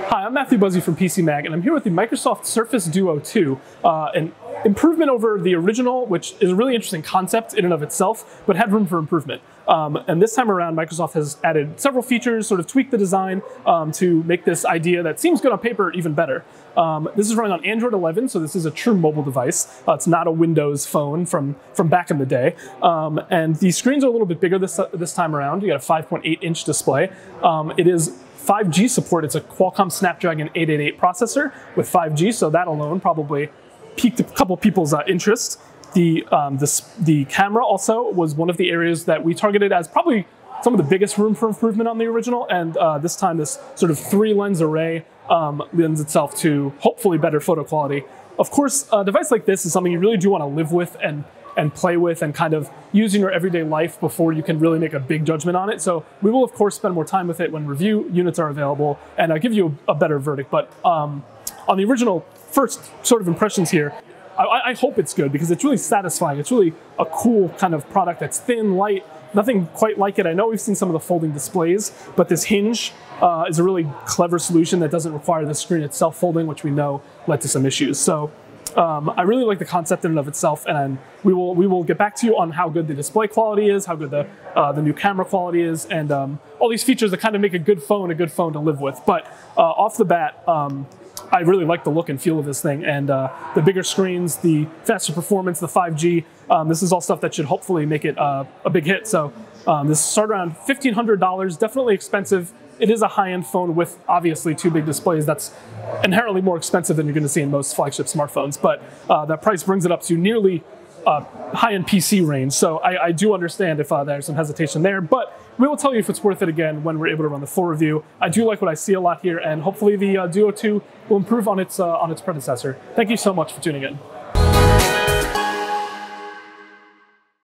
Hi, I'm Matthew Buzzi from PCMag, and I'm here with the Microsoft Surface Duo 2, an improvement over the original, which is a really interesting concept in and of itself, but had room for improvement. And this time around, Microsoft has added several features, sort of tweaked the design to make this idea that seems good on paper even better. This is running on Android 11, so this is a true mobile device. It's not a Windows phone from back in the day. And the screens are a little bit bigger this time around. You got a 5.8-inch display. It is 5G support. It's a Qualcomm Snapdragon 888 processor with 5G, so that alone probably piqued a couple people's interest. The camera also was one of the areas that we targeted as probably some of the biggest room for improvement on the original, and this time this sort of 3-lens array lends itself to hopefully better photo quality. Of course, a device like this is something you really do want to live with and play with and kind of use in your everyday life before you can really make a big judgment on it. So we will, of course, spend more time with it when review units are available, and I'll give you a better verdict. But on the original first sort of impressions here, I hope it's good because it's really satisfying. It's really a cool kind of product that's thin, light, nothing quite like it. I know we've seen some of the folding displays, but this hinge is a really clever solution that doesn't require the screen itself folding, which we know led to some issues. So I really like the concept in and of itself, and we will get back to you on how good the display quality is, how good the new camera quality is, and all these features that kind of make a good phone to live with. But off the bat, I really like the look and feel of this thing, and the bigger screens, the faster performance, the 5G. This is all stuff that should hopefully make it a big hit. So this started around $1,500, definitely expensive. It is a high-end phone with obviously 2 big displays. That's inherently more expensive than you're going to see in most flagship smartphones, but that price brings it up to nearly high-end PC range. So I do understand if there's some hesitation there, but we will tell you if it's worth it again when we're able to run the full review. I do like what I see a lot here, and hopefully the Duo 2 will improve on its predecessor. Thank you so much for tuning in.